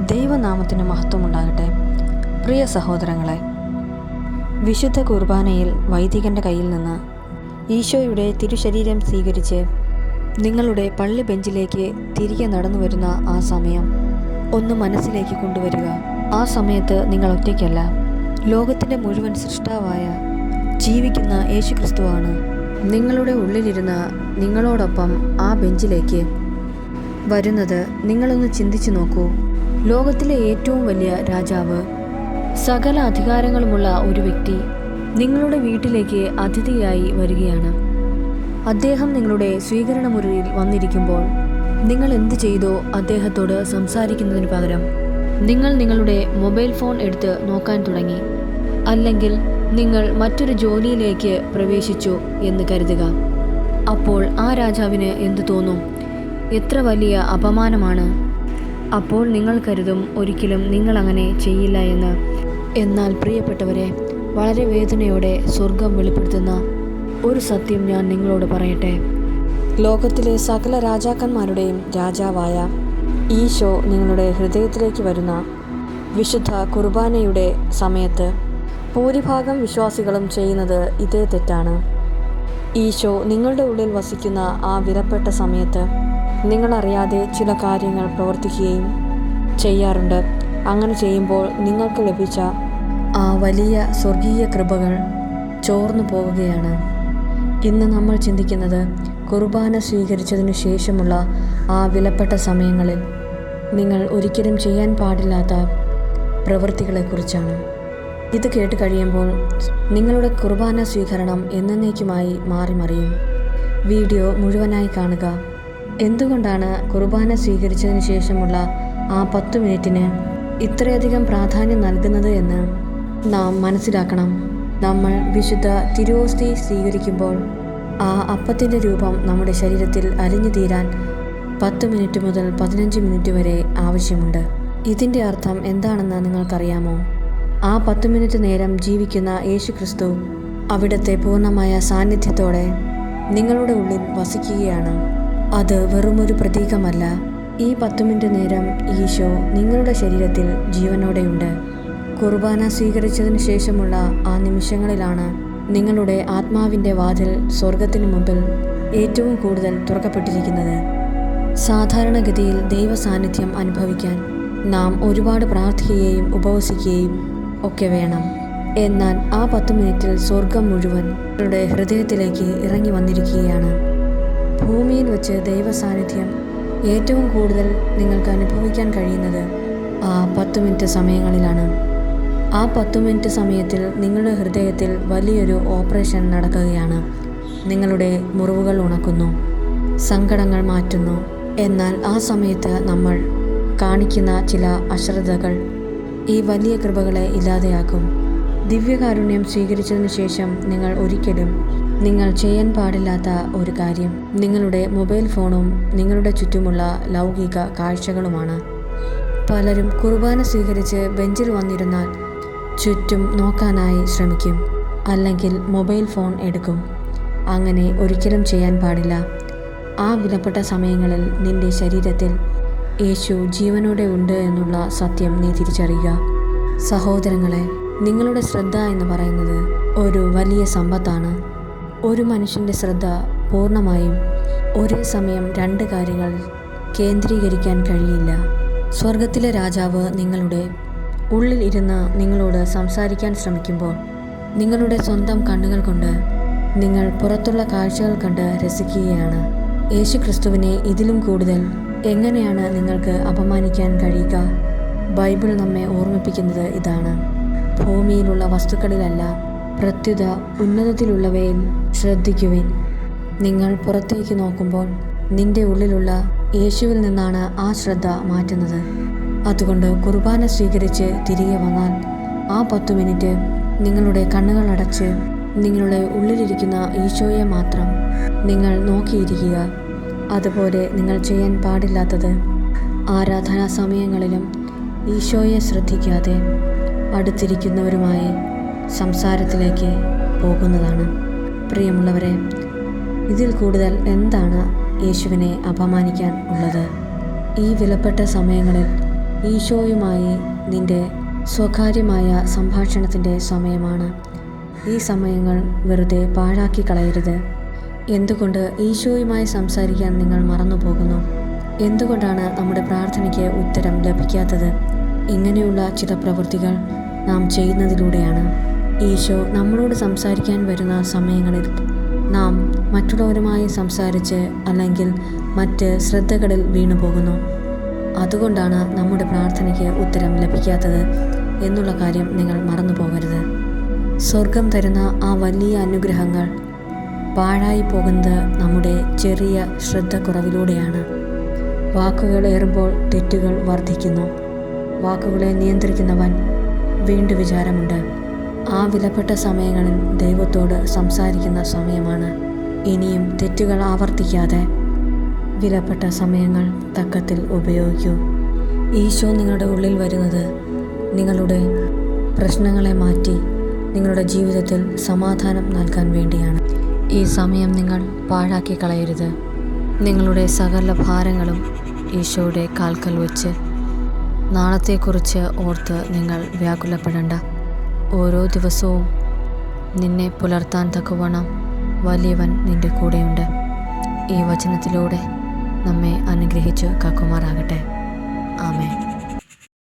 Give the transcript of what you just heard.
ദൈവനാമത്തിന് മഹത്വമുണ്ടാകട്ടെ. പ്രിയ സഹോദരങ്ങളെ, വിശുദ്ധ കുർബാനയിൽ വൈദികൻ്റെ കയ്യിൽ നിന്ന് ഈശോയുടെ തിരുശരീരം സ്വീകരിച്ച് നിങ്ങളുടെ പള്ളി ബെഞ്ചിലേക്ക് തിരികെ നടന്നു വരുന്ന ആ സമയം ഒന്ന് മനസ്സിലേക്ക് കൊണ്ടുവരിക. ആ സമയത്ത് നിങ്ങൾ ഒറ്റയ്ക്കല്ല. ലോകത്തിൻ്റെ മുഴുവൻ സൃഷ്ടാവായ ജീവിക്കുന്ന യേശുക്രിസ്തുവാണ് നിങ്ങളുടെ ഉള്ളിലിരുന്ന നിങ്ങളോടൊപ്പം ആ ബെഞ്ചിലേക്ക് വരുന്നത്. നിങ്ങളൊന്ന് ചിന്തിച്ചു നോക്കൂ. ലോകത്തിലെ ഏറ്റവും വലിയ രാജാവ്, സകല അധികാരങ്ങളുമുള്ള ഒരു വ്യക്തി നിങ്ങളുടെ വീട്ടിലേക്ക് അതിഥിയായി വരികയാണ്. അദ്ദേഹം നിങ്ങളുടെ സ്വീകരണ മുറിയിൽ വന്നിരിക്കുമ്പോൾ നിങ്ങൾ എന്ത് ചെയ്തോ അദ്ദേഹത്തോട് സംസാരിക്കുന്നതിന് പകരം നിങ്ങൾ നിങ്ങളുടെ മൊബൈൽ ഫോൺ എടുത്ത് നോക്കാൻ തുടങ്ങി. അല്ലെങ്കിൽ നിങ്ങൾ മറ്റൊരു ജോലിയിലേക്ക് പ്രവേശിച്ചു എന്ന് കരുതുക. അപ്പോൾ ആ രാജാവിന് എന്തു തോന്നും? എത്ര വലിയ അപമാനമാണ്! അപ്പോൾ നിങ്ങൾ കരുതും ഒരിക്കലും നിങ്ങൾ അങ്ങനെ ചെയ്യില്ല എന്ന്. എന്നാൽ പ്രിയപ്പെട്ടവരെ, വളരെ വേദനയോടെ സ്വർഗം വെളിപ്പെടുത്തുന്ന ഒരു സത്യം ഞാൻ നിങ്ങളോട് പറയട്ടെ. ലോകത്തിലെ സകല രാജാക്കന്മാരുടെയും രാജാവായ ഈശോ നിങ്ങളുടെ ഹൃദയത്തിലേക്ക് വരുന്ന വിശുദ്ധ കുർബാനയുടെ സമയത്ത് ഭൂരിഭാഗം വിശ്വാസികളും ചെയ്യുന്നത് ഇതേ തെറ്റാണ്. ഈശോ നിങ്ങളുടെ ഉള്ളിൽ വസിക്കുന്ന ആ വിലപ്പെട്ട സമയത്ത് നിങ്ങളറിയാതെ ചില കാര്യങ്ങൾ പ്രവർത്തിക്കുകയും ചെയ്യാറുണ്ട്. അങ്ങനെ ചെയ്യുമ്പോൾ നിങ്ങൾക്ക് ലഭിച്ച ആ വലിയ സ്വർഗീയ കൃപകൾ ചോർന്നു പോവുകയാണ്. ഇന്ന് നമ്മൾ ചിന്തിക്കുന്നത് കുർബാന സ്വീകരിച്ചതിനു ശേഷമുള്ള ആ വിലപ്പെട്ട സമയങ്ങളിൽ നിങ്ങൾ ഒരിക്കലും ചെയ്യാൻ പാടില്ലാത്ത പ്രവൃത്തികളെക്കുറിച്ചാണ്. ഇത് കേട്ട് കഴിയുമ്പോൾ നിങ്ങളുടെ കുർബാന സ്വീകരണം എന്നേക്കുമായി മാറിമറിയും. വീഡിയോ മുഴുവനായി കാണുക. എന്തുകൊണ്ടാണ് കുർബാന സ്വീകരിച്ചതിന് ശേഷമുള്ള ആ 10 മിനിറ്റിന് ഇത്രയധികം പ്രാധാന്യം നൽകുന്നത് എന്ന് നാം മനസ്സിലാക്കണം. നമ്മൾ വിശുദ്ധ തിരുവോസ്തി സ്വീകരിക്കുമ്പോൾ ആ അപ്പത്തിൻ്റെ രൂപം നമ്മുടെ ശരീരത്തിൽ അലിഞ്ഞു തീരാൻ 10 മിനിറ്റ് മുതൽ 15 മിനിറ്റ് വരെ ആവശ്യമുണ്ട്. ഇതിൻ്റെ അർത്ഥം എന്താണെന്ന് നിങ്ങൾക്കറിയാമോ? ആ 10 മിനിറ്റ് നേരം ജീവിക്കുന്ന യേശുക്രിസ്തു അവിടുത്തെ പൂർണ്ണമായ സാന്നിധ്യത്തോടെ നിങ്ങളുടെ ഉള്ളിൽ വസിക്കുകയാണ്. അത് വെറുമൊരു പ്രതീകമല്ല. ഈ 10 മിനിറ്റ് നേരം ഈശോ നിങ്ങളുടെ ശരീരത്തിൽ ജീവനോടെയുണ്ട്. കുർബാന സ്വീകരിച്ചതിന് ശേഷമുള്ള ആ നിമിഷങ്ങളിലാണ് നിങ്ങളുടെ ആത്മാവിൻ്റെ വാതിൽ സ്വർഗത്തിന് മുമ്പിൽ ഏറ്റവും കൂടുതൽ തുറക്കപ്പെട്ടിരിക്കുന്നത്. സാധാരണഗതിയിൽ ദൈവ സാന്നിധ്യം അനുഭവിക്കാൻ നാം ഒരുപാട് പ്രാർത്ഥിക്കുകയും ഉപവസിക്കുകയും ഒക്കെ വേണം. എന്നാൽ ആ 10 മിനിറ്റിൽ സ്വർഗം മുഴുവൻ നിങ്ങളുടെ ഹൃദയത്തിലേക്ക് ഇറങ്ങി വന്നിരിക്കുകയാണ്. ഭൂമിയിൽ വെച്ച് ദൈവ സാന്നിധ്യം ഏറ്റവും കൂടുതൽ നിങ്ങൾക്ക് അനുഭവിക്കാൻ കഴിയുന്നത് ആ 10 മിനിറ്റ് സമയങ്ങളിലാണ്. ആ 10 മിനിറ്റ് സമയത്തിൽ നിങ്ങളുടെ ഹൃദയത്തിൽ വലിയൊരു ഓപ്പറേഷൻ നടക്കുകയാണ്. നിങ്ങളുടെ മുറിവുകൾ ഉണക്കുന്നു, സങ്കടങ്ങൾ മാറ്റുന്നു. എന്നാൽ ആ സമയത്ത് നമ്മൾ കാണിക്കുന്ന ചില അശ്രദ്ധകൾ ഈ വലിയ കൃപകളെ ഇല്ലാതെയാക്കും. ദിവ്യകാരുണ്യം സ്വീകരിച്ചതിന് ശേഷം നിങ്ങൾ ചെയ്യാൻ പാടില്ലാത്ത ഒരു കാര്യം നിങ്ങളുടെ മൊബൈൽ ഫോണും നിങ്ങളുടെ ചുറ്റുമുള്ള ലൗകിക കാഴ്ചകളുമാണ്. പലരും കുർബാന സ്വീകരിച്ച് ബെഞ്ചിൽ വന്നിരുന്നാൽ ചുറ്റും നോക്കാനായി ശ്രമിക്കും, അല്ലെങ്കിൽ മൊബൈൽ ഫോൺ എടുക്കും. അങ്ങനെ ഒരിക്കലും ചെയ്യാൻ പാടില്ല. ആ വിലപ്പെട്ട സമയങ്ങളിൽ നിന്റെ ശരീരത്തിൽ യേശു ജീവനോടെ ഉണ്ട് എന്നുള്ള സത്യം നീ തിരിച്ചറിയുക. സഹോദരങ്ങളെ, നിങ്ങളുടെ ശ്രദ്ധ എന്ന് പറയുന്നത് ഒരു വലിയ സമ്പത്താണ്. ഒരു മനുഷ്യൻ്റെ ശ്രദ്ധ പൂർണ്ണമായും ഒരേ സമയം 2 കാര്യങ്ങൾ കേന്ദ്രീകരിക്കാൻ കഴിയില്ല. സ്വർഗത്തിലെ രാജാവ് നിങ്ങളുടെ ഉള്ളിൽ ഇരുന്ന് നിങ്ങളോട് സംസാരിക്കാൻ ശ്രമിക്കുമ്പോൾ നിങ്ങളുടെ സ്വന്തം കണ്ണുകൾ കൊണ്ട് നിങ്ങൾ പുറത്തുള്ള കാഴ്ചകൾ കണ്ട് രസിക്കുകയാണ്. യേശുക്രിസ്തുവിനെ ഇതിലും കൂടുതൽ എങ്ങനെയാണ് നിങ്ങൾക്ക് അപമാനിക്കാൻ കഴിയുക? ബൈബിൾ നമ്മെ ഓർമ്മിപ്പിക്കുന്നത് ഇതാണ്: ഭൂമിയിലുള്ള വസ്തുക്കളിലല്ല, പ്രത്യുത ഉന്നതത്തിലുള്ളവയിൽ ശ്രദ്ധിക്കുവിൻ. നിങ്ങൾ പുറത്തേക്ക് നോക്കുമ്പോൾ നിന്റെ ഉള്ളിലുള്ള യേശുവിൽ നിന്നാണ് ആ ശ്രദ്ധ മാറ്റുന്നത്. അതുകൊണ്ട് കുർബാന സ്വീകരിച്ച് തിരികെ വന്നാൽ ആ 10 മിനിറ്റ് നിങ്ങളുടെ കണ്ണുകൾ അടച്ച് നിങ്ങളുടെ ഉള്ളിലിരിക്കുന്ന ഈശോയെ മാത്രം നിങ്ങൾ നോക്കിയിരിക്കുക. അതുപോലെ നിങ്ങൾ ചെയ്യാൻ പാടില്ലാത്തത് ആരാധനാ സമയങ്ങളിലും ഈശോയെ ശ്രദ്ധിക്കാതെ അടുത്തിരിക്കുന്നവരുമായി സംസാരത്തിലേക്ക് പോകുന്നതാണ്. പ്രിയമുള്ളവരെ, ഇതിൽ കൂടുതൽ എന്താണ് യേശുവിനെ അപമാനിക്കാൻ ഉള്ളത്? ഈ വിലപ്പെട്ട സമയങ്ങളിൽ ഈശോയുമായി നിന്റെ സ്വകാര്യമായ സംഭാഷണത്തിൻ്റെ സമയമാണ്. ഈ സമയങ്ങൾ വെറുതെ പാഴാക്കി കളയരുത്. എന്തുകൊണ്ട് ഈശോയുമായി സംസാരിക്കാൻ നിങ്ങൾ മറന്നു പോകുന്നു? എന്തുകൊണ്ടാണ് നമ്മുടെ പ്രാർത്ഥനയ്ക്ക് ഉത്തരം ലഭിക്കാത്തത്? ഇങ്ങനെയുള്ള ചില പ്രവൃത്തികൾ നാം ചെയ്യുന്നതിലൂടെയാണ്. ഈശോ നമ്മളോട് സംസാരിക്കാൻ വരുന്ന സമയങ്ങളിൽ നാം മറ്റുള്ളവരുമായി സംസാരിച്ച് അല്ലെങ്കിൽ മറ്റ് ശ്രദ്ധകളിൽ വീണു പോകുന്നു. അതുകൊണ്ടാണ് നമ്മുടെ പ്രാർത്ഥനയ്ക്ക് ഉത്തരം ലഭിക്കാത്തത് എന്നുള്ള കാര്യം നിങ്ങൾ മറന്നു പോകരുത്. സ്വർഗം തരുന്ന ആ വലിയ അനുഗ്രഹങ്ങൾ പാഴായി പോകുന്നത് നമ്മുടെ ചെറിയ ശ്രദ്ധക്കുറവിലൂടെയാണ്. വാക്കുകൾ ഏറുമ്പോൾ തെറ്റുകൾ വർദ്ധിക്കുന്നു. വാക്കുകളെ നിയന്ത്രിക്കുന്നവൻ വീണ്ടും വിചാരമുണ്ട്. ആ വിലപ്പെട്ട സമയങ്ങളിൽ ദൈവത്തോട് സംസാരിക്കുന്ന സമയമാണ്. ഇനിയും തെറ്റുകൾ ആവർത്തിക്കാതെ വിലപ്പെട്ട സമയങ്ങൾ തക്കത്തിൽ ഉപയോഗിക്കൂ. ഈശോ നിങ്ങളുടെ ഉള്ളിൽ വരുന്നത് നിങ്ങളുടെ പ്രശ്നങ്ങളെ മാറ്റി നിങ്ങളുടെ ജീവിതത്തിൽ സമാധാനം നൽകാൻ വേണ്ടിയാണ്. ഈ സമയം നിങ്ങൾ പാഴാക്കി കളയരുത്. നിങ്ങളുടെ സകല ഭാരങ്ങളും ഈശോയുടെ കാൽക്കൽ വെച്ച് നാളത്തെക്കുറിച്ച് ഓർത്ത് നിങ്ങൾ വ്യാകുലപ്പെടേണ്ട. ഓരോ ദിവസവും നിന്നെ പുലർത്താൻ തക്കവണ്ണം വലിയവൻ നിന്റെ കൂടെയുണ്ട്. ഈ വചനത്തിലൂടെ നമ്മെ അനുഗ്രഹിച്ച് കാക്കുമാറാകട്ടെ. ആമേൻ.